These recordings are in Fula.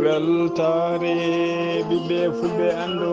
weltare ɓiɓɓe fulɓe andu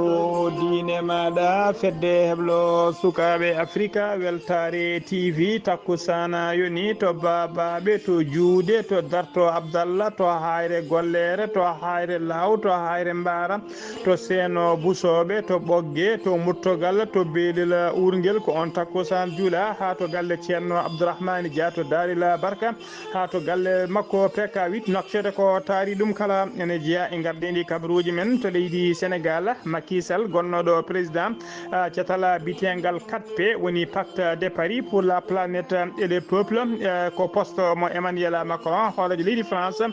diine maɗa fedde heblo sukaɓe africa weltare tv takkusana yoni to babaɓe to juude to darto abdallah to hayre gollere to hayre law to hayre mbara to seeno busoɓe to ɓoggue to murtogal to beelil urguel ko on takkusan juula ha to galle ceerno abdourahmani dia to darila barka ha to galle makko peka 8 nokkete ko taari ɗum kala ene jeeya e garɗeɗi kabaruji men to leydi sénégal Macky Sall gonnoɗo président catala bitengal 4P woni pacte de Paris pour la planète et les peuples ko poste mo Emmanuel Macron hoolajo leydi France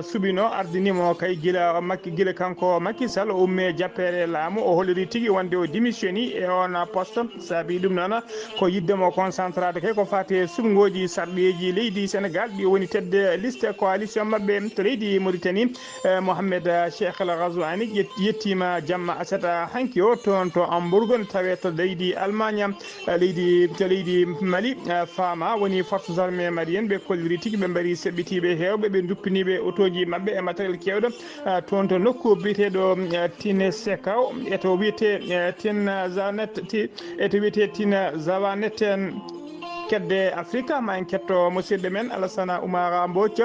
suɓino ardinimo kay gila kanko Macky Sall o umme jappere laamu o holliri tigui wonde o démissioni e on poste saabi ɗum noon ko yiddemo concentrade kay ko fate suɓgoji sarɗeji leydi sénégal ɗi woni tedde liste coalition mabɓe to leydi Mauritanie Mohamed Cheikh El Ghazouani yettima jamma asata hanki o toon to Hambourg tawe to leydi Allemagne to leydi Mali fama woni forces armées malienne ɓe kolliri tigui ɓe mbaɗi seɓɓitiɓe hewɓe ɓe duppiniɓe autoji mabɓe e matériel kewɗo toon to nokku biteɗo Tine Sekaw eto wiyete Tine Zawanet kedde Afrique ma en ketto musidɗo men Alassana Oumar Mbodj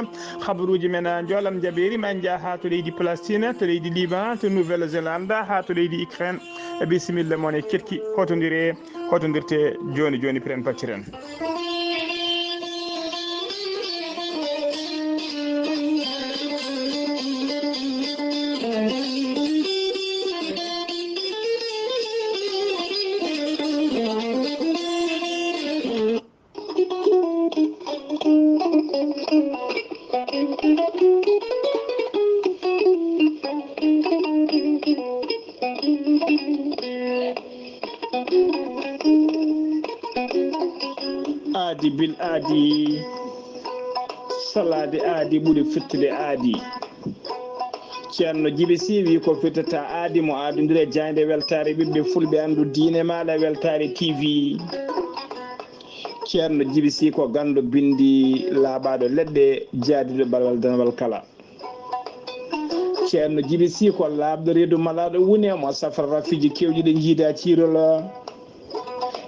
habaruji men joolam jaɓeri ma en jaa ha to leydi Palestine to leydi Liban to Nouvelle Zélande ha to leydi Ukraine bisimilla moon e ketki hotodirte joni piren pacciren aadi bil aadi salade aadi ɓuuri fittude aadi ceerno Djiby Sy wi ko fittata aadi mo aadodire jayde weltare ɓiɓɓe fulɓe andu diine maɗa weltare TV ceerno Djiby Sy ko gando bindi laaɓaɗo leɗɗe jaadiɗo balwal danawal kala ceerno Djiby Sy ko laaɓɗo reedu malaɗo wune mo safra rafiji kewɗi ɗe jiida cirol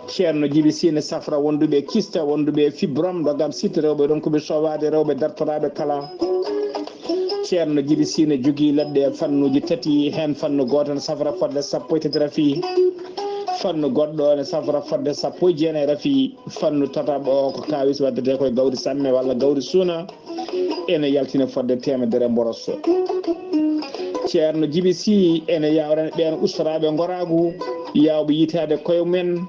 ceerno Djiby Sy ne safra wonduɓe kista wonduɓe fibrom dogam sitte rewɓe ɗon koɓe sowade rewɓe dartoraɓe kala ceerno Djiby Sy ne jogui leɗɗe fannuji tati hen fannu goto ne safra fodde 1 rafi fannu goɗɗo ne safra fodde 19 rafi fannu tataɓo o ko kawis waddete koye gawri samme walla gawri suuna ene yaltina fodde 100 mboros ceerno Djiby Sy ene yawrane ɓen ustoraɓe goragu yawɓe yitade koye men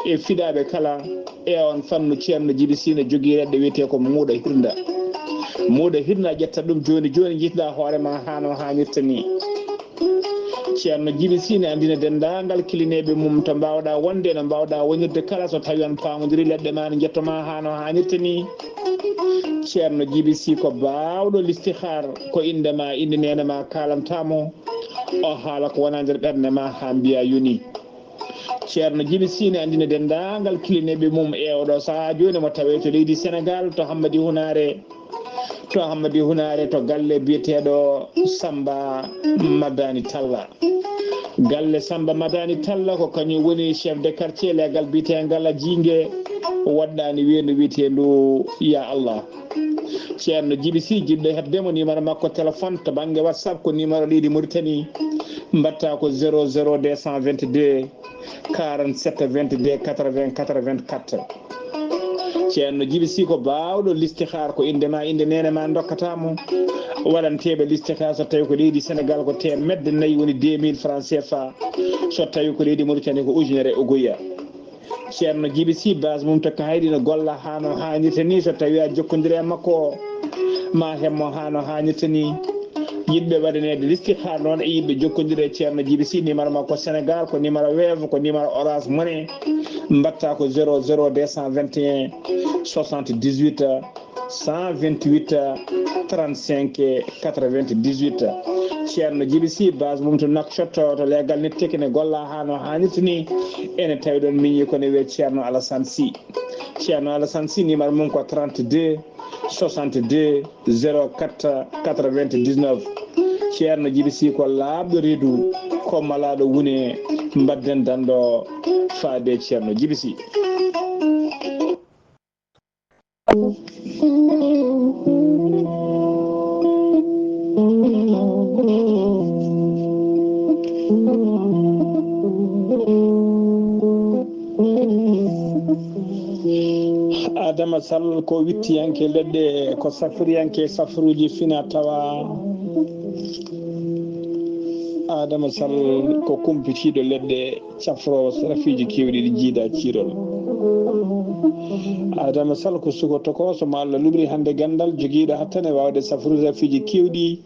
e fiɗaɓe kala e on fannu ceerno Djiby Sy ne jogui leɗɗe wiyete ko muuɗa hirna ƴetta ɗum joni jiitɗa hoorema hano hannirta ni ceerno Djiby Sy ne andina dendagal kilineɓe mum to mbawɗa wonde no mbawɗa wonirde kala so tawi on pamodiri leɗɗe ma ne jettoma hano hannirta ni ceerno Djiby Sy ko bawɗo listihar ko indema inde nenema kalamtamo o haala ko wona nder ɓerde ma ha mbiya yoni ceerno Djiby Sy ne andina dendagal kilineɓe mum e oɗo saaha joni mo tawe to leydi Sénégal to Hammadi Hunare to galle biyeteɗo Samba Madani Talla galle Samba Madani Talla ko kañum woni chef de quartier legal biyetegal Jingue waɗɗani weedu wiyetendu ya Allah ceerno Djiby Sy jiɗɗo heɓdemo numéro makko téléphone to banggue WhatsApp ko numéro leydi Mauritanie mbatta ko 00 222 47 22 80 84 ceerno Djiby Sy ko bawɗo listihar ko indema inde nenema dokkatamo waɗanteɓe listihar so tawi ko leydi Sénégal ko temedde nayyi woni 2000 francs CFA so tawi ko leydi Mauritanie ko ujunere e goya ceerno Djiby Sy base mum takka haydi no golla hano hannirta ni so tawi a jokkodiri e makko ma hemmo hano hannirta ni yimɓe waɗanede listihar noon e yimɓe jokkodiri e ceerno Djiby Sy numéro makko Sénégal ko numéro Wave ko numéro Orange Money mbatta ko 00 221 78 128 35 98 ceerno Djiby Sy base mum to Nouakchott to legal netteke ne golla hano hannirta ni ene tawi ɗon miñi kone wiye ceerno Alassane Sy ceerno Alassane Sy numéro mum ko 32 62 04 99 ceerno Djiby Sy ko laaɓɗo reedu ko malaɗo wune mbadden danɗo faade ceerno Djiby Sy Adama Sall ko wittiyanke leɗɗe ko safriyanke safruji fina tawa Adama Sall ko kumpitiɗo leɗɗe safrowo rafiji kewɗi ɗi jiida cirol Adama Sall ko sukoto ko so ma Allah lumri hande gandal joguiɗo hattane wawde safrude rafiji kewɗi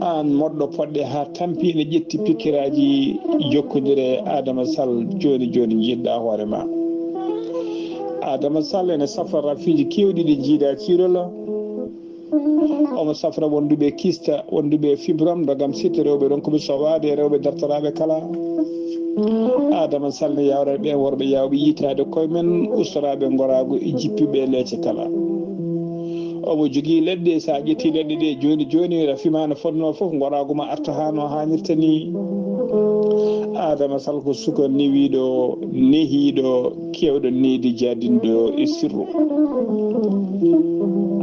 an moɗɗo poɗɗe ha tampi ne ƴetti pikkiraji jokkodire Adama Sall joni joni jiɗɗa hoore ma Adama Sall ene safra rafiji kewɗi ɗi jiida cirol omo safra wonduɓe kista wonduɓe fibrom dogam sitte rewɓe ɗon koɓe sowade e rewɓe dartoraɓe kala Adama Sall ne yawra ɓe worɓe yawɓe yitade koye men ustoraɓe gorago e jippiɓe leece kala omo jogui leɗɗe sa ƴetti leɗɗe ɗe joni joni rafima no fonno foof gorago ma arta ha no hannirta ni Adama Sall ko suka newiɗo nehiɗo kewɗo neydi jadinɗo e sirru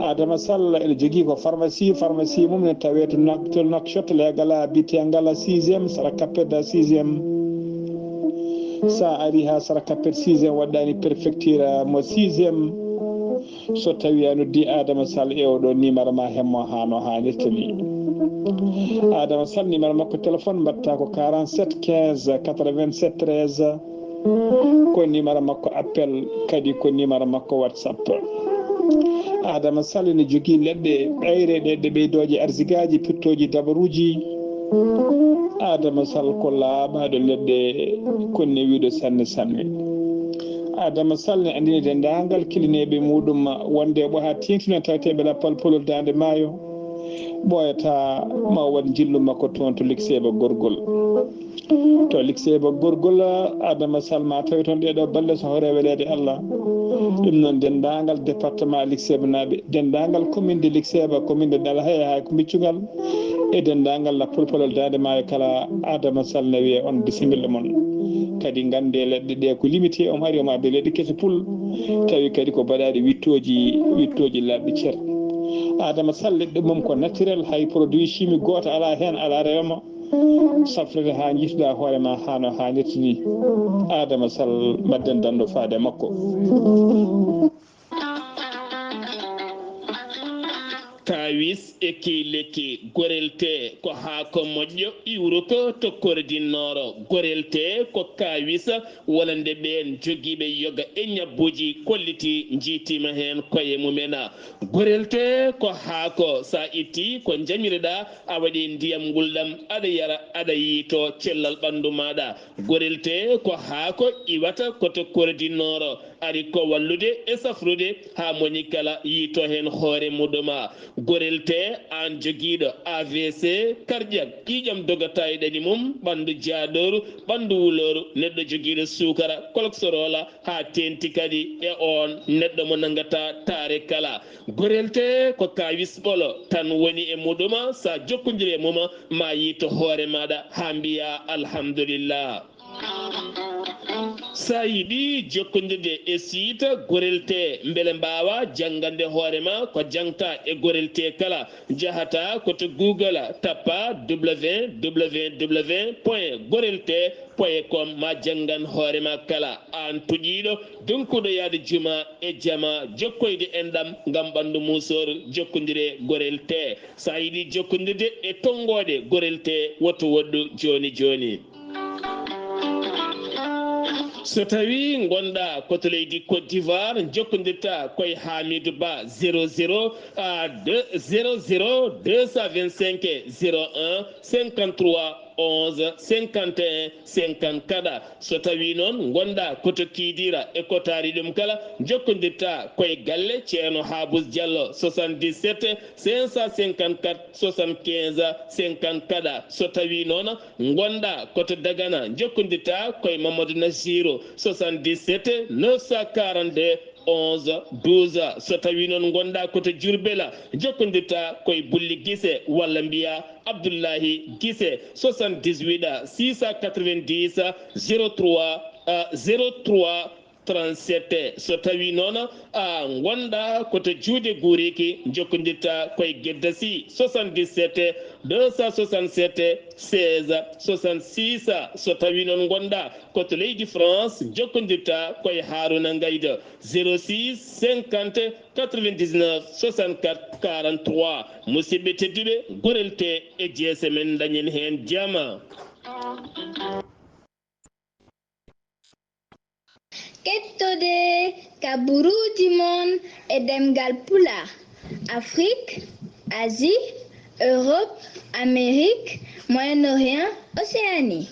Adama Sall ene jogui ko pharmacie mum ne tawe to Nouakchott legala bitengala 6e sara kappedda 6e sa ari ha sara kappet 6e waɗɗani préfecture mo 6e so tawi a noddi Adama Sall ewɗo numéro ma hemmo hano hannirta ni Adama Sall numéro makko téléphone mbatta ko 47 15 87 13 ko numéro makko appel kadi ko numéro makko WhatsApp Adama Sall ne jogui leɗɗe ɓayreɗe ɗe ɓeydoje arsigaji pirtoji dabaruji Adama Sall ko laaɓaɗo leɗɗe ko newiɗo sanne sanne Adama Sall ne andini dendagal kilineɓe muɗum wonde ɓo ha tengtino taweteɓe lappal polol dande maayo ɓoyata ma waɗ jillu makko toon to Likseba Gorgol to Likseba Gorgol Adama Sall ma tawi toon ɗeɗo balle so hawreweɗede Allah ɗum noon dendagal département Likseba naɓe dendagal commune de Likseba commune de Dal Haye hay ko miccugal e dendagal lappol polol dande maayo kala Adama Sall ne wiye on bisimilla moon kadi gande leɗɗe ɗe ko limité omo ari omo adde leɗɗe kese pul tawi kadi ko baɗaɗe wittoji labɓe ceer Adama Sall leɗɗe mum ko naturel hay produit chimique goto ala hen ala rewma safrede ha jiituɗa hoorema hano hannirta ni Adama Sall mbadden danɗo faade makko kawis e lekki gorelte ko haako moƴƴo iwru ko to kordinnoro gorelte ko kawis wonande ɓen jogiiɓe yoga e ñabbuji kolliti jiitima hen koye mumena gorelte ko haako sa itti ko jañireɗa a waɗi ndiyam ngulɗam aɗa yara aɗa yiito cellal ɓandu maɗa gorelte ko haako iwata koto kordinnoro ari ko wallude e safrude ha moni kala yiito hen hoore muɗuma gorelte an joguiɗo AVC cardiaque ƴiƴam dogata e ɗani mum ɓandu jaaɗoru ɓandu wuloru neɗɗo joguiɗo sukara cholesterol ha tenti kadi e on neɗɗo mo nangata taare kala gorelte ko kawis ɓolo tan woni e muɗuma sa jokkodiri e muma ma yiito hoore maɗa ha mbiya alhamdulillah sa yiɗi jokkodirde e site gorelte beele mbawa janggande hoorema ko jangta e gorelte kala jahata koto Google tappa www.gorelte.com ma janggan hoorema kala an tuƴiɗo donkuɗo yaade juma e jama jokkoyde enɗam gam ɓandu musor jokkodire gorelte sa yiɗi jokkodirde e tonggode gorelte woto woɗɗu joni joni so tawi gonda koto leydi Côte d'Ivoire jokkondirta koye Hamidou Ba 00 225 01 53 11 51 54 so tawi noon gonda koto Kidira e kotari ɗum kala jokkondirta koye galle ceerno Habous Diallo 77 554 75 54 so tawi noon gonda koto Dagana jokkondirta koye Mamadou Nassirou 77 942 11 12 so tawi noon gonda koto Diourbel jokkondirta koye Bulli Guissé walla mbiya Abdoullahi Guissé 78 690 03 03 37 so tawi noon gonda koto Juude Guriki jokkondirta koye Gueddasi 77 267 16 66 so tawi noon gonda koto leydi France jokkondirta koye Harouna Ngayda 06 50 99 64 43 musidɓe tedduɓe gorelte e jeese men dañen hen jama. Kettode kaburuji mon e demgal pula Afrique, Asie, Europe, Amérique, Moyen-Orient, Océanie.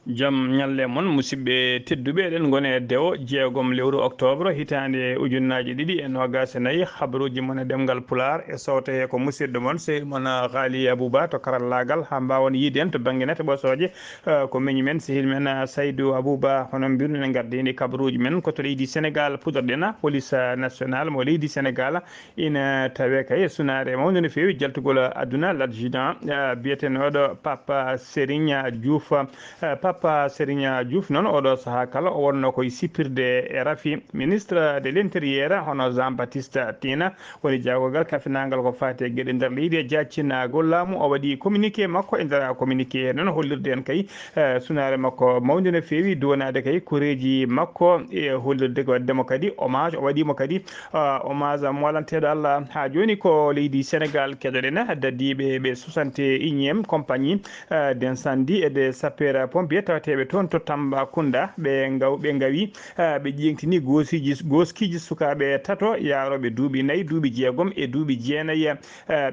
Jam nyalle mon musidɓe tedduɓe eɗen gone e dewo jeegom lewru octobre hitande ujunnaji ɗiɗi e nogas e nayyi habaruji mon e demgal pular e sawte ko musidɗo mon sehil mon Ghali Abouba to karallagal ha mbawon yiide en to banggue nete ɓosoje ko meñi men sehil men Saydou Abouba hono mbirno gardini kabaruji men koto leydi Sénégal pudorɗena police nationale mo leydi Sénégal ina tawe kay sunare mawde no fewi jaltugol aduna l'adjudant biyetenoɗo Papa Serigne Diouf Papa Serigne Diouf non oɗo saha kala o wonno koye sippirde e rafi ministre de l'intérieur hono Jean Baptiste Tina woni jagogal kafinagal ko fati e gueɗe nder leydi e jaccinagol laamu o waɗi communiqué makko e nder communiqué noon hollirde en kay sunare makko mawde no fewi duwanade kay koreji makko e hollirde ko waddemo kadi hommage o waɗimo kadi hommage molanteɗo Allah ha joni ko leydi Sénégal keɗoɗen dadiɓe ɓe 61e compagnie d'incendie et de sapeur pompier tawateɓe toon to Tambacounda ɓe gawi ɓe ƴeŋtini goskiji sukaɓe tato yaroɓe duuɓi 4 duuɓi 6 e duuɓi 9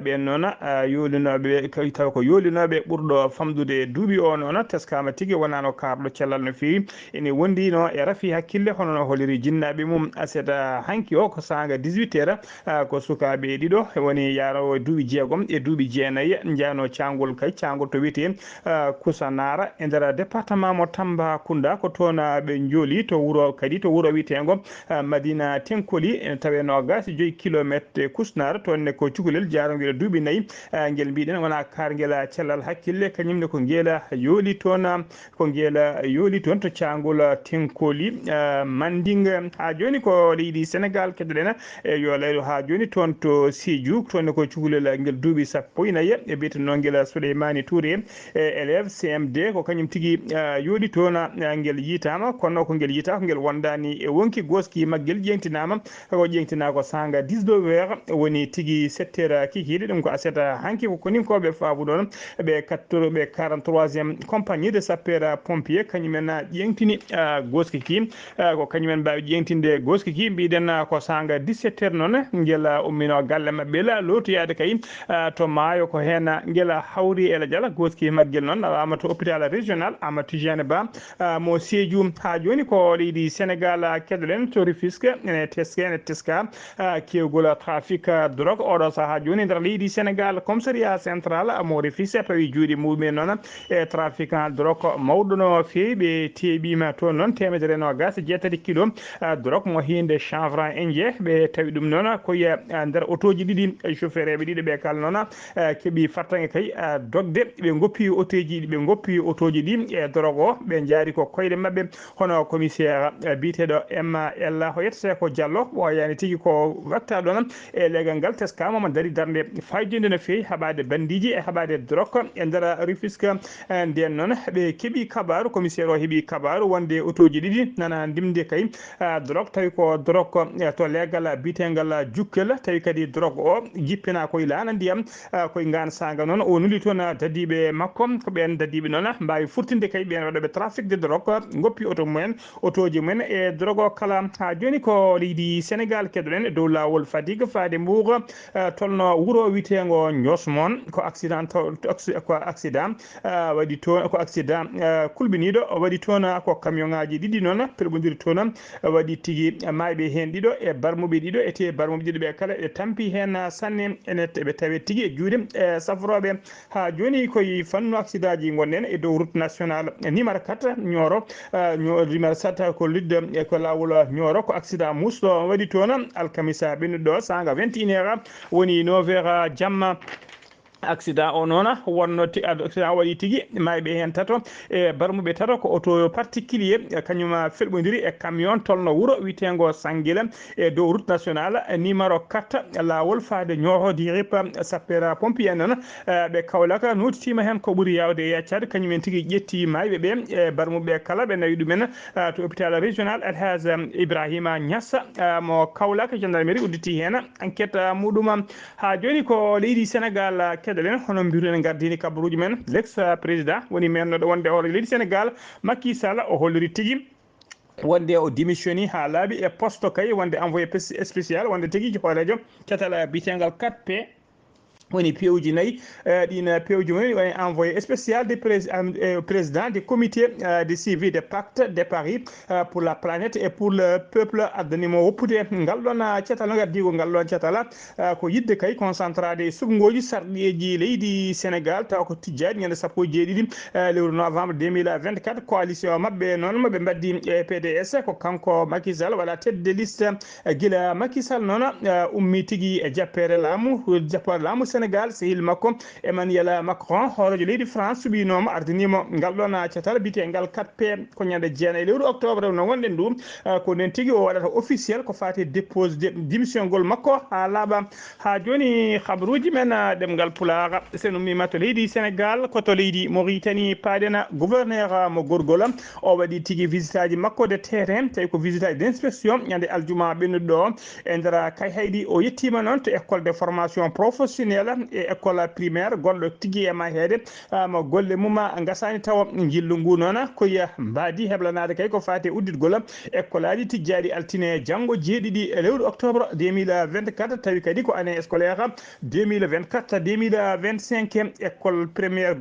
ɓen noon yolinoɓe taw ko yolinoɓe ɓurɗo famdude duuɓi o noon teskama tigui wonano karɗo cellal no fewi ene wondino e rafi hakkille hono no holiri jinnaɓe mum aseta hanki o ko sanga 18 heures ko sukaɓe ɗiɗo woni yarowo duuɓi 6 e duuɓi 9 jano cangol kay cangol to wiyete Kusanara e nder département mo Tambacounda ko toon ɓe jooli to wuro kadi to wuro witego Madina Tenkoli ene tawe nogas 5 kilométre Kusnara toonne ko cukalel jaroguel duuɓi 4 guel mbiɗen wona karguel cellal hakkille kañumne ko guela yooli toon to cangol Tenkoli Manding ha joni ko leydi Sénégal keɗoɗen e yo leydo ha joni toon to Sédhiou toonne ko cukalel guel duuɓi 14 e biyeteno guel Souleymani Touré élève CMD ko kañum tigui yooli toon guel yitama kono ko guel yita ko guel wondani e wonki goski maggel ƴeŋtinama ko ƴeŋtina ko sanga 19 heures woni tigui 7 heures kikiɗe ɗum ko aseta hanki ko koni koɓe faabu ɗon ɓe 43e compagnie de sapeur pompier kañumen ƴeŋtini goski ki ko kañumen mbawi ƴeŋtinde goski ki mbiɗen ko sanga 17 heures noon guel ummino galle mabɓe la lotoyade kay to maayo ko hen guel hawri ele diala goski maggel noon awama to hôpital régional Amadou Tidiane Ba mo Sédhiou ha joni ko leydi Sénégal keɗoɗen to Rufisque ene teska kewgol trafic drogue oɗo saha joni nder leydi Sénégal commissariat central mo Rufisque tawi juuɗe muɗumen noon e trafic drogue mawɗo no fewi ɓe teeɓima toon noon 120 kilo drogue mo hinde chanvre indien ɓe tawi ɗum noon koye nder autoji ɗiɗi chauffeur eɓe ɗiɗi ɓe kala noon keeɓi fartange kay dogde ɓe goppi autoji ɗi e drogue o ɓe jaari ko koyɗe mabɓe hono commissaire biteɗo ML ho yettete ko Diallo ɓoyani tigui ko watta ɗon e leegal ngal teskama mo daari darde faydinde no fewi haɓade bandiji e haɓade drogue e nder Rufisque nden noon ɓe keeɓi kabaru commissaire o heeɓi kabaru wonde autoji ɗiɗi nana ndimde kay drogue tawi ko drogue to leegal bitegal jukkel tawi kadi drogue o jippina koye laana ndiyam koye ngan saga noon o nuli toon dadiɓe makko ko ɓen dadiɓe noon mbawi furtinde kay kay ɓen waɗoɓe trafic de drogue goppi auto mumen autoji mumen e drogue o kala ha joni ko leydi Sénégal keɗoɗen e dow lawol fadigue faade Mbour tolno wuuro witego Ndiosmone ko accident waɗi toon ko accident kulɓiniɗo waɗi toon ko camion ngaji ɗiɗi noon perɓodiri toon waɗi tigui mayɓe hen ɗiɗo e barmuɓe ɗiɗo ete barmuɓe ɗiɗo ɓe kala ɓe tampi hen sanne ene ɓe tawe tigui e juuɗe safroɓe ha joni koye fannu accident ji gonɗen e dow route national numéro 4 Nioro numéro 7 ko lidde ko lawol Nioro ko accident musɗo waɗi toon alkamisa ɓennuɗo sanga 21 heures woni 9 heures jamma accident o noon wonno accident waɗi tigui mayɓe hen tato e barmuɓe tato ko auto particulier kañum felɓodiri e camion tolno wuuro witego Sanguila e dow route national numéro 4 lawol faade Nioro dirip sapeur pompier noon ɓe Kaolack notitima hen ko ɓuuri yawde yaccade kañumen tigui ƴetti mayɓe ɓe e barmuɓe kala ɓe nawi ɗumen to hôpital régional Elhadj Ibrahima Niass mo Kaolack gendarmerie udditi hen enquête muɗum ha joni ko leydi Sénégal keɗoɗen hono mbiruɗen gardini kabaruji men l'ex président woni mennoɗo wonde hoore leydi Sénégal Macky Sall o holliri tigui wonde o démissioni ha laaɓi e poste kay wonde envoyé spécial wonde tigui hoorejo catal bitengal 4P woni pewuji nayyi ɗin pewuji mumen woni envoyé spécial du président du comité de suivi des pactes de Paris pour la planète et pour le peuple addanimo woppude ngal ɗon cetal no gaddigo ngal ɗon cetal ko yidde kay concentrade suɓgoji sarɗiyeji leydi Sénégal taw ko tijjadi ñande 17 lewru novembre 2024 coalition mabɓe noon moɓe mbaddi PDS ko kanko Macky Sall waɗa tête de liste guila Macky Sall noon ummi tigui e jappere laamu Sénégal sehil makko Emmanuel Macron hoorejo leydi France suɓinoma ardinimo ngal ɗon cetal bitengal 4P ko ñande jeenayi lewru octobre no gonɗen ɗum ko nden tigui o waɗata officiel ko fati dépose démission ngol makko ha laaɓa ha joni habaruji men ɗemgal Pulaar sen ummima to leydi Sénégal koto leydi Mauritanie paaɗena gouverneur mo Gorgol o waɗi tigui visite aji makko de terrain tawi ko visite aji d' inspection ñande aljuma ɓennuɗo e nder kay haydi o yettima noon to école de formation professionnel e école primaire gonɗo tigui e mahede mo golle mum gasani taw jillu ngu noon koye mbadi heblanade kay ko fati udditgol école aji tijjaɗi altine janggo jeeɗiɗi lewru octobre 2024 tawi kadi ko année scolaire 2024 2025 école primaire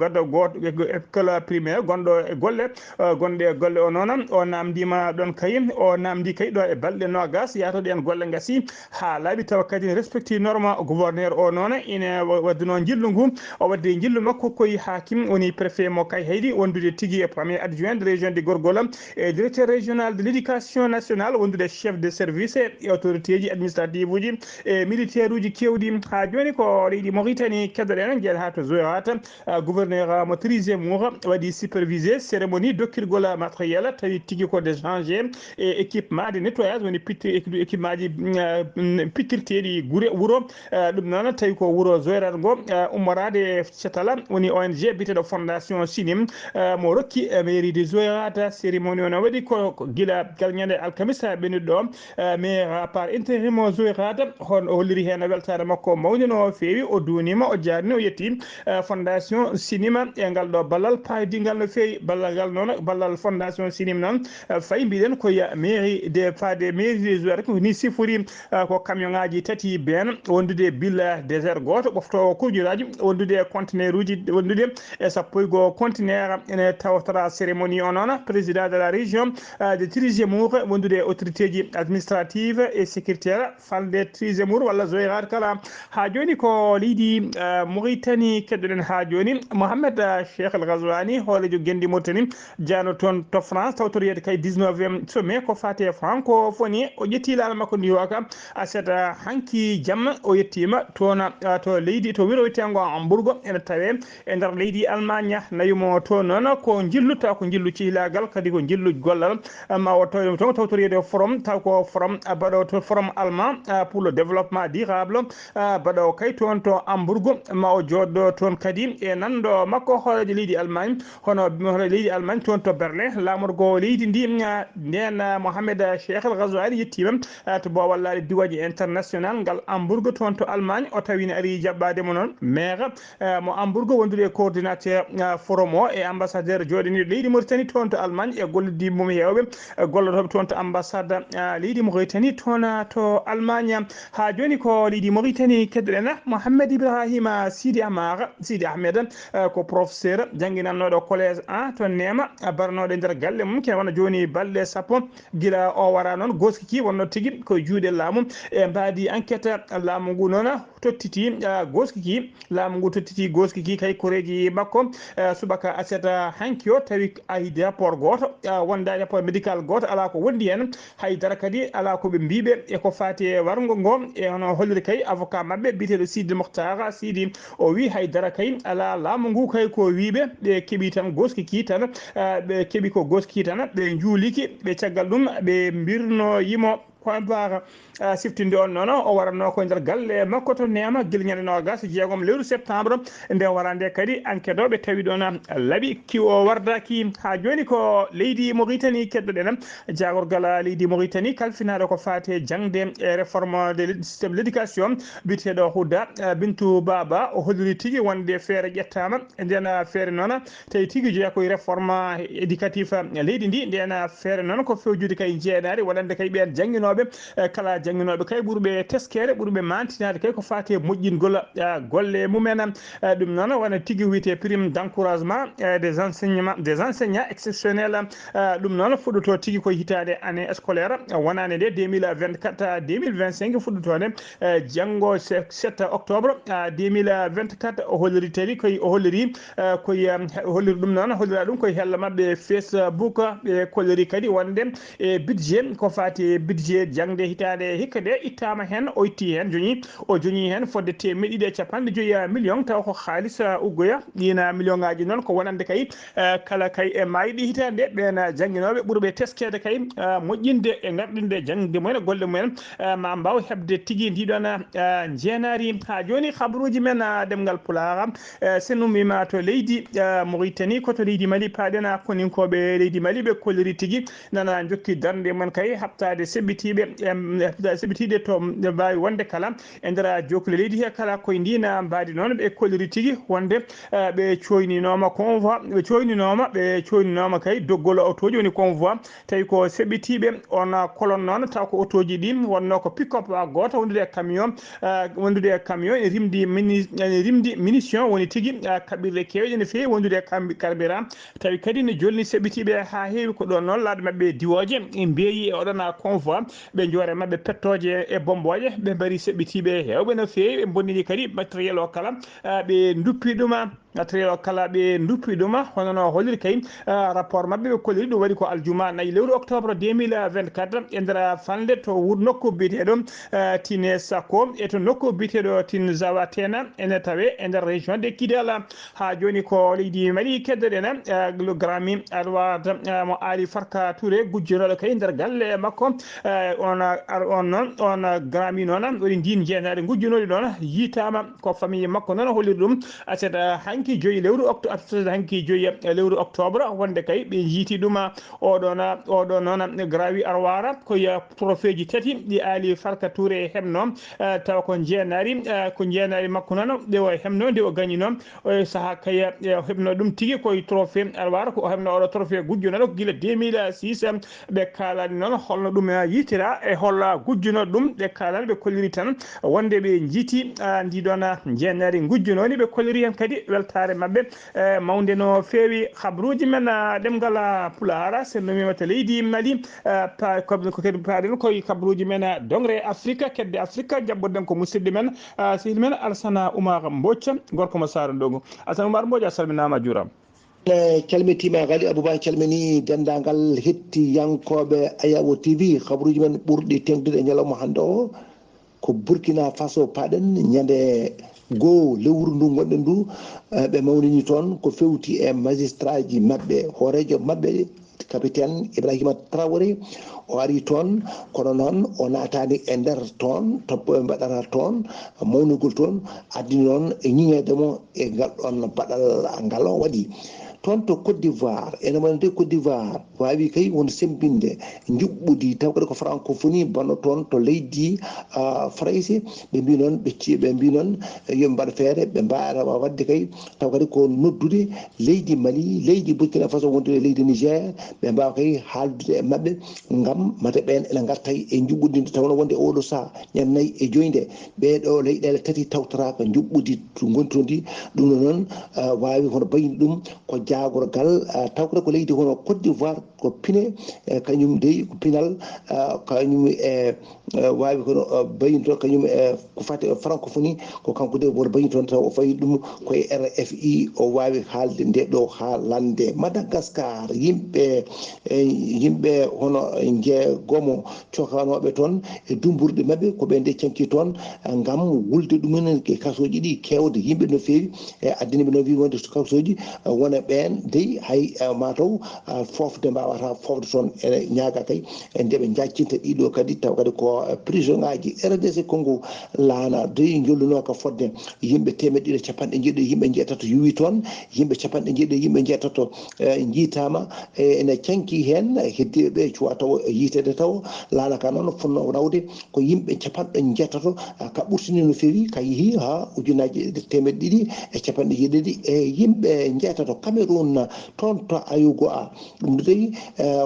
école primaire gonɗo e golle gonɗe golle o noon o namdima ɗon kay o namdi kay ɗo e balɗe nogas yatoɗe en golle gasi ha laaɓi tawa kadi respecti norme gouverneur o noon ine wadduno jillu ngu o wadde jillu makko koye hakim woni préfet mo kay haydi wondude tigui e premier adjoint de région de Gorgol et directeur régional de l'éducation nationale wondude chef de service e autorité ji administrative uji e militaire uji kewɗi ha joni ko leydi Mauritanie keɗoɗen jeeɗa ha to Zouérat gouverneur mo 3e mour waɗi supervisé cérémonie dokkirgol matériel tawi tigui ko déchangé e équipement de nettoyage woni équipement ji pittirteɗi wuuro ɗum noon tawi ko wuuro Zouérat ngo ummorade cetala woni ONG biteɗo fondation Sinim mo rokki mairie de Zouérat cérémonie o waɗi ko guila gal ñande alkamisa ɓennuɗo maire par intérim o Zouérat hon o holliri hen weltare makko mawde no fewi o duunima o jarni o yetti fondation Sinima e ngal ɗo ballal paydigal no fewi ballal ngal noon ballal fondation Sinim noon fayi mbiɗen koye mairie de Zouérat ko ni sifori ko camion ngaji tati ben wondude billa désert goto ɓoftowo kurƴuraji wondude conteneur uji wondude e sappo go conteneur ene tawtora cérémonie o noon président de la région de 3e mour wondude autorité ji administrative et sécuritaire falde 3e mour walla Zouérat kala ha joni ko leydi Mauritanie keɗoɗen ha joni Mohamed Cheikh El Ghazouani hoolejo gendi Mauritanie jano toon to France tawtoriyede kay 19e sommet ko fate francophonie o ƴetti laala makko ndiwoka aseta hanki jamma o yettima toon to leydi to wiro witengo Hamburgo ene tawe e nder leydi Allemagne nayumo to noon ko jilluta ko jillu cihlagal kadi ko jillu gollal ma o taw to tawtoriyede forum taw ko forum baɗo to forum allemand pour le développement durable baɗo kay toon to Hamburgo ma o jodɗo toon kadi e nanɗo makko hoorejo leydi Allemagne hono leydi Allemagne toon to Berlin lamorgo leydi ndi nden Mohamed Cheikh El Ghazouani yettima to bowal diwaji international ngal Hamburgo toon to Allemagne o tawino ari jabbade mo non maire mo Hamburgo wondude coordinateur forum o e ambassadeur jodini leydi Mauritanie toon to Allemagne e gollidi mum hewbe gollotobe toon to ambassade leydi Mauritanie toon to Allemagne ha joni ko leydi Mauritanie kedden Mohamed Ibrahima Sidi Ahmed ko professeur janginannodo collège to Nema barnodo der galle mum ken wona joni balde sappo gila o wara non goskiki wonno tigi ko juude laamu e mbaadi enquête laamu ngu noon tottiti goskiki laamu ngu tottiti goskiki kay koreji makko subaka aseta hankio tawi ayde rapport goto wonda rapport médical goto ala ko wondi hen haydara kadi ala ko be mbibe e ko fati wargo ngo e hono holliri kay avocat mabbe bitedo Sidi Mokhtar Sidi o wi haydara kay ala laamu ngu kay ko wiibe be kebi tan goskiki tan be kebi ko goskiki tan be juuliki be caggal dum be mbirno yimo ko baara siftinde on noon o waranno ko nder galle makko to Nema gilñande nogas jeegom lewru septembre nde warande kadi enquête o ɓe tawi ɗon laaɓi kiwo wardaki ha joni ko leydi Mauritanie keddoɗen jagorgal leydi Mauritanie kalfinaɗo ko fate jangde e réforme de systéme de l'éducation biteɗo Houda Bintou Baba o holliri tigui wonde feere ƴettama e nden feere noon tawi tigui jeeya koye réforme éducatif leydi ndi nden feere noon ko fewjude kay jeenari wonande kay ɓen jangguinoɓe kala jangguinoɓe kay ɓurɓe teskere ɓurɓe mantinade kay ko fati moƴƴingol golle mumen ɗum noon wona tigui wiyete prime d'encouragement des enseignants exceptionnels ɗum noon fuɗɗoto tigui koye hitade année scolaire wonande nde 2024 2025 fuɗɗotode janggo 7 octobre 2024 o holliri tawi koye o holliri ɗum noon hollira ɗum koye hello mabɓe Facebook ɓe kolliri kadi wonde e budget ko fati budget jangde hitade hikka de ittama hen o itti hen o joñi hen fodde temedde 250 million taw ko halis uggoya ɗina million ngaji noon ko wonande kay kala kay e mayɗi hitande ɓen jangguinoɓe ɓurɓe teskede kay moƴƴinde e garɗinde jangde mumen golle mumen ma mbaw hebde tigui ndiɗon jeenari ha joni habaruji men demgal Pulaar sen ummima to leydi Mauritanie koto leydi Mali paaɗen koninkoɓe leydi Mali ɓe kolliri tigui nana jokki darde men kay habtade seɓɓitiɗe to mbawi wonde kala e nder jokkude leydi he kala koye ndina mbadi noon ɓe kolliri tigui wonde ɓe coyninoma ɓe coyninoma kay doggol autoji woni convoi tawi ko seɓɓitiɓe on colonne noon taw ko autoji ɗi wonno ko pick-up goto wondude e camion e rimdi munition woni tigui kaɓirɗe kewɗe no fewi wondude e carburant tawi kadi ne jolni seɓɓitiɓe ha heewi ko ɗon noon laaɗa mabɓe diwoje mbeyi e oɗon convoi ɓe joore mabɓe pettoje e bomboje ɓe mbari seɓɓitiɓe hewɓe no fewi ɓe bonnini kadi matériel o kala ɓe duppi ɗuma matériel o kala ɓe duppi ɗuma honono holliri kay rapport mabɓe ɓe kolliri ɗum waɗi ko aljuma 4 lewru octobre 2024 e nder fande to nokku biyeteɗo Tine Sako e to nokku biyeteɗo Tine Zawatena ene tawe e nder région de Kidal ha joni ko leydi Mali keddoɗen le grami Alwad mo Ali Farka Touré gujjonoɗo kay nder galle makko on grami noon waɗi ndin jeenade gujjonoɗi ɗon yitama ko famille makko noon holliri ɗum aseɗa hanki joyi lewru octobre wonde kay ɓe jiiti ɗuma oɗo noon grawi arwara koye trophée ji tati ɗi Ali Farka Touré hebno taw ko jeenari makko noon ɗe o hebno nde o gagni noon o saaha kay hebno ɗum tigui koye trophée arwara ko o hebno oɗo trophée gujjonoɗo ko guila 2006 ɓe kalani noon holno ɗum yitira e holla gujjunoɗo ɗum ɓe kalani ɓe kolliri tan wonde ɓe jiiti ndiɗon jeenari gujjunoni ɓe kolliri hen kadi weltare mabɓe mawde no fewi habaruji men ɗemgal Pulaar sen nomima to leydi Mali ko kadi paaɗen koye habaruji men dongre Afrique kedde Afrique jabboɗen ko musidɗo men sehil men Alassane Oumar Mbodj gorko mo Sara Ndogo Alassane Oumar Mbodj a salminama a juurama calmitima Gali Abouba calmini dendagal hettiyankoɓe Ayawo TV habaruji men ɓurɗi tengdude e ñalawma hande o ko Burkina Faso paaɗen ñande 2 lewru ndu gonɗen ndu ɓe mawnini toon ko fewti e magistrat ji mabɓe hoorejo mabɓe capitaine Ibrahima Traoré o ari toon kono noon o natani e nder toon toppo ɓe mbaɗata toon mawnugol toon addini noon e ñiŋedemo e ngal ɗon baɗal ngal o waɗi toon to Côte d'Ivoire ene wonde Côte d'Ivoire wawi kay won sembinde juɓɓudi taw kadi ko francophonie banno toon to leydi français ɓe mbi noon ɓe mbi noon yoɓe mbaɗa feere ɓe mbaɗa wadde kay taw kadi ko noddude leydi Mali leydi Burkina Faso wondude leydi Niger ɓe mbawa kay haaldude e mabɓe gam mate ɓen ene garta e juɓɓudi nde tawno wonde oɗo saaha ñannayyi e joyde ɓeɗo leyɗele tati tawtoraka juɓɓudi gonti ndi ɗum noon wawi hono bayini ɗum ko jagorgal taw kadi ko leydi hono Côte d'Ivoire ko pine kañum dey ko pinal kañum wawi kono bayini toon kañum ko fati francophonie ko kanko de woto bayini toon taw o fayi ɗum koye RFI o wawi haalde nde ɗo haalande Madagascar yimɓe hono jeegomo cokanoɓe toon e dumburɗe mabɓe ko ɓe nde canki toon gam wulde ɗumen ke kasoji ɗi kewde yimɓe no fewi e addina ɓe no wi wonde kasoji wona ɓen dey hay mataw fofde mbawata fofde toon ene ñaaga kay e nde ɓe jaccinta ɗiɗo kadi taw kadi ko prison ngaji RDC Congo laana dey jolluno ko fodde yimɓe 150 yimɓe jeetato yuwi toon yimɓe 150 yimɓe jeetato jiitama ene canki hen heddiɓe ɓe cuwa taw yitede taw laana ka noon fonno rawde ko yimɓe 150 ka ɓurtini no fewi ka yeehi ha ujunaji 200 e 150 e yimɓe jeetato Cameroun toon to ayugo a ɗum dey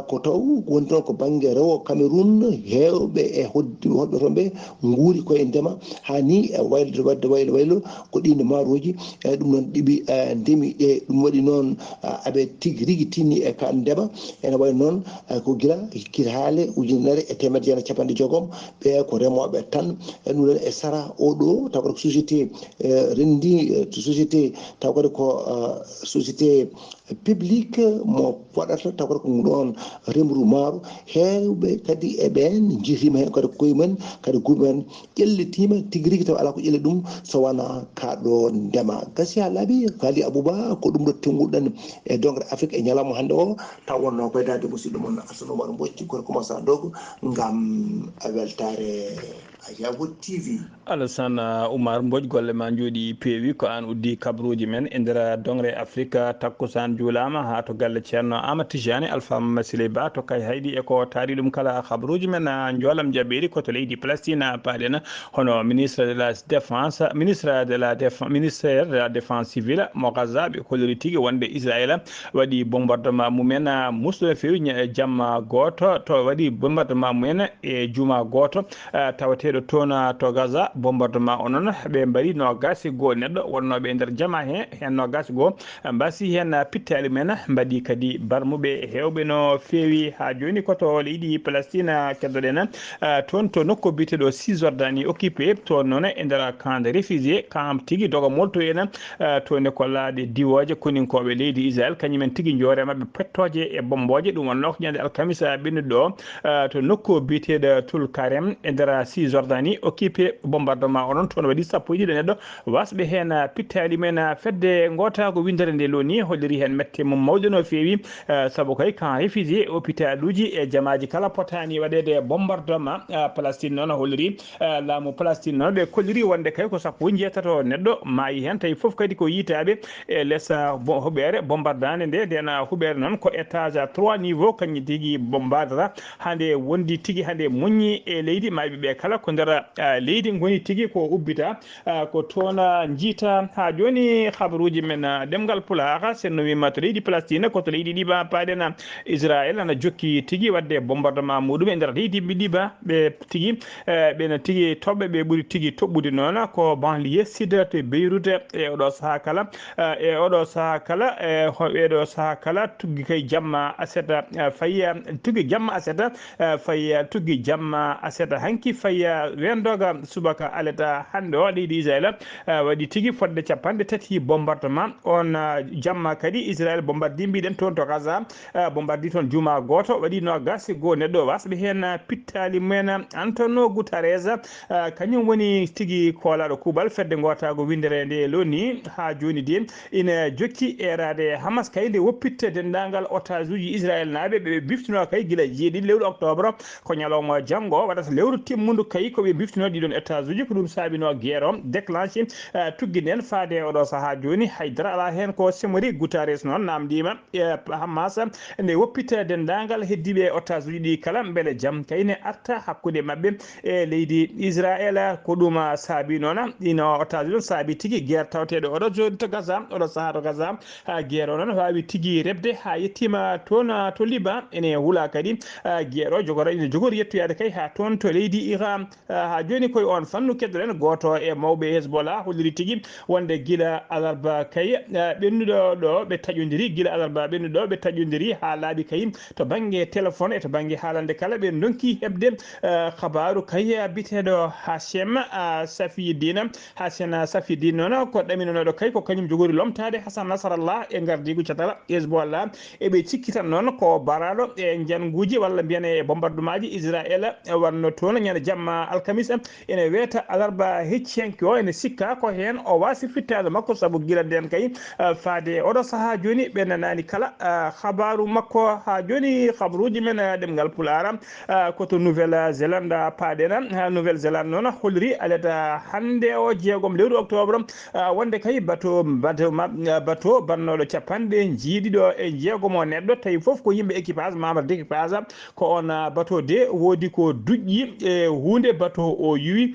ko taw woni toon ko banggue rewo Cameroun hewɓe e hoɓɓe toon ɓe guuri koye ndema hani waylo wadde waylo ko ɗino maaroji ɗum noon ɗiɓi ndemi ɗe ɗum waɗi noon aɓe tigui rigui tinni e ka ndema ene wayi noon ko guila kiti haale ujunere e 150 ɓe ko remoɓe tan ɗum noon e sara oɗo taw kadi ko société rendi société taw kadi ko société publique mo waɗata taw kadi ko ɗon remru maaro hewɓe kadi e ɓen jiitima hen kadi koye mumen kadi guuɓe ƴellitima tigui rigui taw ala ko ƴelli ɗum so wona kaɗo ndema gasi ha laaɓi kaali Abouba ko ɗum ɗo tengulɗen e dongre Afrique e ñalawma hande o taw wonno ɓeydade musidɗo moon Assane Oumar Mbodji kono commença dogo gam weltare Ayawo TV. Alassane Oumar Mbodji golle ma jooɗi peewi ko an uddi kabruji men e nder dongre Afrique takkusan juulama ha to galle ceerno Amadou Tijani Alpha Mamadou Siley Ba to kay hayɗi eko taari ɗum kala kabruji men joolam jaɓɓiri koto leydi Palestine paaɗen hono ministre de la défense ministère de la défense civile mo Gaza ɓe kolliri tigui wonde Israël waɗi bombardement mumen musɗo no fewi jamma goto to waɗi bombardement mumen e juma goto tawateɗo toon to Gaza bombardement o noon ɓe mbaɗi nogasi goho neɗɗo wonnoɓe e nder jama hen nogasi goho mbasi hen pittali men mbaɗi kadi barmuɓe hewɓe no fewi ha joni koto leydi Palestine keddoɗen toon to nokku biteɗo Cisjordanie occupé toon noon e nder camp de réfugié camp tigui doga molto en toon e kollade diwoje koninkoɓe leydi Israël kañumen tigui joore mabɓe pettoje e bomboje ɗum wonno ko ñande alkamisa ɓennuɗo to nokku biteɗo Tul Karem e nder Cisjordanie occupé bombardement onon toon waɗi 12 neɗɗo wasɓe hen pittali men fedde gota ko windere nde loni holliri hen mette mum mawɗo no fewi saabu kay camp réfugié hôpital uji e jamaji kala potani waɗede bombardement Palestine noon holliri laamu Palestine noon ɓe kolliri wonde kay ko 17 neɗɗo maayi hen tawi foof kadi ko yitaɓe e less huɓere bombardade nde nden huɓere noon ko étage 3 niveau kañum tigui bombardata hande wondi tigui hande moññi e leydi mayɓe ɓe kala ko nder leydi goni tigui ko ubbita ko toon jiita ha joni habaruji men ɗemgal Pulaar sen no wima to leydi Palestine koto leydi ɗiɓa paɗen Israël ana jokki tigui wadde bombardement muɗum e nder leydi ɗiɓa ɓe tigui ɓena tigui toɓɓe ɓe ɓuuri tigui toɓɓude noon ko banlieue sud to Beyrouth e oɗo saaha kala oɗo saaha kala tugui kay jamma aseta fayya tugui jamma aseta fayya tugui jamma aseta hanki fayya wendoga subaka aleta hande o leydi Israël waɗi tigui fodde 30 bombardement on jamma kadi Israël bombardi mbiɗen toon to Gaza bombardi toon juma goto waɗi nogas go neɗɗo wasɓe hen pittali men Antonio Guterres kañum woni tigui kolaɗo kuuɓal fedde gotago windere nde loni ha joni de ina jokki erade Hamas kay nde woppitte dendagal otage uji Israël naaɓe ɓe biftino kay guila 7 lewru octobre ko ñalawma janggo waɗata lewru timmudu kay kay ko ɓe biftino ɗiɗon étage uji ko ɗum saabino guerre o déclenché tugginen faade oɗo saaha joni haydara ala hen ko semori Guterres noon namdima Hamas nde woppita dendagal heddiɓe otage uji ɗi kala beele jaam kayne arta hakkude mabɓe e leydi Israël ko ɗum saabi noon ɗino otage ɗon saabi tigui guerre tawteɗo oɗo joni to Gaza oɗo saaha to Gaza guerre o noon wawi tigui rebde ha yettima toon to Liban ene huula kadi guerre o jogora ine jogori yettoyade kay ha toon to leydi Iran ha joni koye on fannu keddoɗen goto e mawɓe Hezbollah holliri tigui wonde guila alarba kay ɓennuɗo ɗo ɓe taƴodiri guila alarba ɓennuɗo ɓe taƴodiri ha laaɓi kay to banggue téléphone e to banggue haalande kala ɓe donki hebde habaru kay biteɗo Hassan Safieddine noon ko ɗaminoɗo kay ko kañum jogori lomtade Hassan Nasrallah e gardigu catala Hezbollah eɓe cikkitan noon ko baraɗo e janguji walla mbiyan e bombardement ji Israël wanno toon ñande jamma alkamisa ene weeta alarba hecciyanke o ene sikka ko hen o wasi fittade makko saabu guila nden kay faade oɗo saaha joni ɓe nanani kala habaru makko ha joni habaruji men ɗemgal pulara koto Nouvelle Zélande paaɗena Nouvelle Zélande noon holliri aleta hande o 6 lewru octobre wonde kay bateau bannoɗo capanɗe jiiɗiɗo e 6 neɗɗo tawi foof ko yimɓe équipage membre d' équipage ko on bateau de woodi ko duƴƴi e hunde bateau o yuwi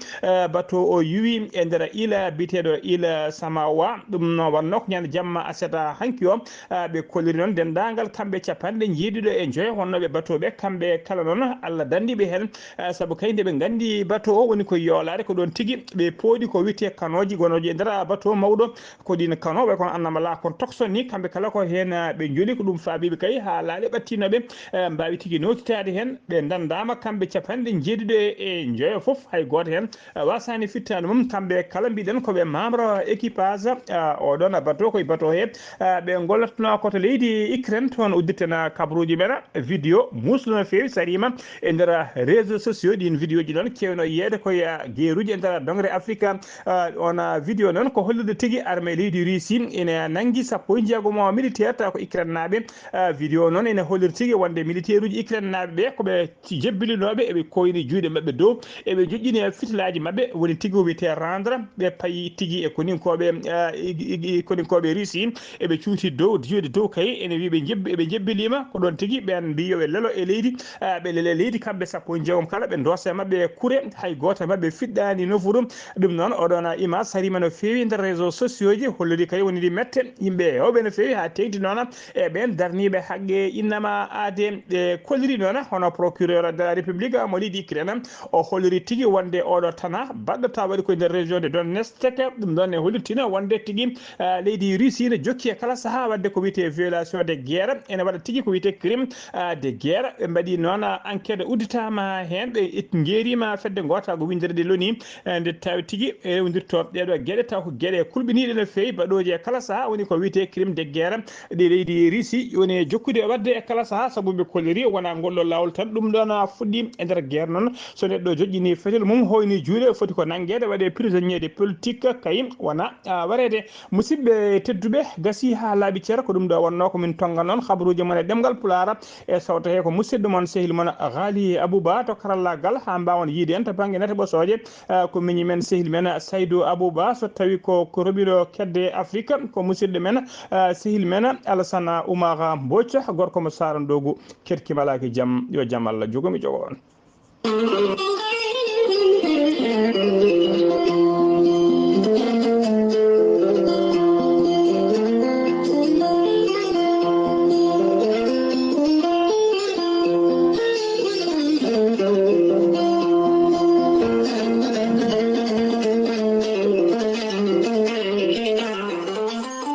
e nder ila biteɗo ila Samawa ɗum no wanno ko ñande jamma aseta hanki o ɓe kolliri noon dendagal kamɓe capanɗe jiiɗiɗo e joyo wonnoɓe bateau ɓe kamɓe kala noon Allah dandiɓe hen saabu kay nde ɓe gandi bateau o woni koye yoolade ko ɗon tigui ɓe pooɗi ko wiyete kanoji gonoji e nder bateau mawɗo ko ɗin kanoɓe kono annamala kon tokson ni kamɓe kala ko hen ɓe jooli ko ɗum faabiɓe kay ha laaɗe ɓattinoɓe mbawi tigui notitade hen ɓe dandama kamɓe capanɗe jeeɗiɗo e joyo foof hay goto hen wasani fittade mum kamɓe kala mbiɗen koɓe membre équipage oɗon bateau koye bateau he ɓe gollatno koto leydi Ukraine toon udditena kabaruji men vidéo muslo no fewi sarima e nder réseaux sociaux ɗin vidéo ji noon kewno yiyede koye gueruji e nder dongre Afrique on vidéo noon ko hollude tigui armée leydi Russie ene nangui 16 militaire taw ko Ukraine naɓe vidéo noon ene holliri tigui wonde militaire uji Ukraine naɓe ɓe koɓe jebbilinoɓe eɓe koyni juuɗe mabɓe dow eɓe joƴƴini fitilaji mabɓe woni tigui wiyete rendre ɓe payi tigui e koninkoɓe Russie eɓe cuuti dow juuɗe dow kay ene wi ɓe jebbilima ko ɗon tigui ɓen mbi yoɓe leelo e leydi ɓe leele leydi kamɓe 16 kala ɓe doosa mabɓe kuure hay goto mabɓe fiɗɗani nofuru ɗum noon oɗon image sarima no fewi nder réseaux sociaux ji holliri kay woni ɗi mette yimɓe hewɓe no fewi ha tengti noon e ɓen darniɓe haqqe innama ade ɓe kolliri noon hono procureur de la république mo leydi Ukraine o holliri tigui wonde oɗo tana baɗɗata waɗi koye nder région de Donetsk ɗum ɗon ne hollirtina wonde tigui leydi Russie ne jokki e kala saaha wadde ko wiyete violation de guerre ene waɗa tigui ko wiyete crime de guerre ɓe mbaɗi noon enquête udditama hen ɓe jeerima fedde gota ko windirde loni nde tawi tigui rewdirto ɗeɗo gueɗe taw ko gueɗe kulɓiniɗe no fewi baɗoji e kala saaha woni ko wiyete crime de guerre ɗi leydi Russie woni jokkude wadde e kala saaha saabu ɓe kolliri wona ngolɗo lawol tan ɗum ɗon fuɗɗi e nder guerre noon so neɗɗo joƴƴini fetel mum hoyni juuɗe foti ko nanguede waɗe prisonnier de politique kayim wona warede musidɓe tedduɓe gasi ha laaɓi ceera ko ɗum ɗo wonno komin tonga noon habaruji mon e ɗemgal pulara e sawta he ko musidɗo moon sehil moon Ghali Abouba to karallagal ha mbawon yiide en to banggue nete ɓosoje ko miñi men sehil men Saydou Abouba so tawi ko roɓiɗo kedde Afrique ko musidɗo men sehil men Alassane Oumar Mbodj gorko mo Sara Ndogu kerkimalaki jaam yo jaam Allah jogomi jogo on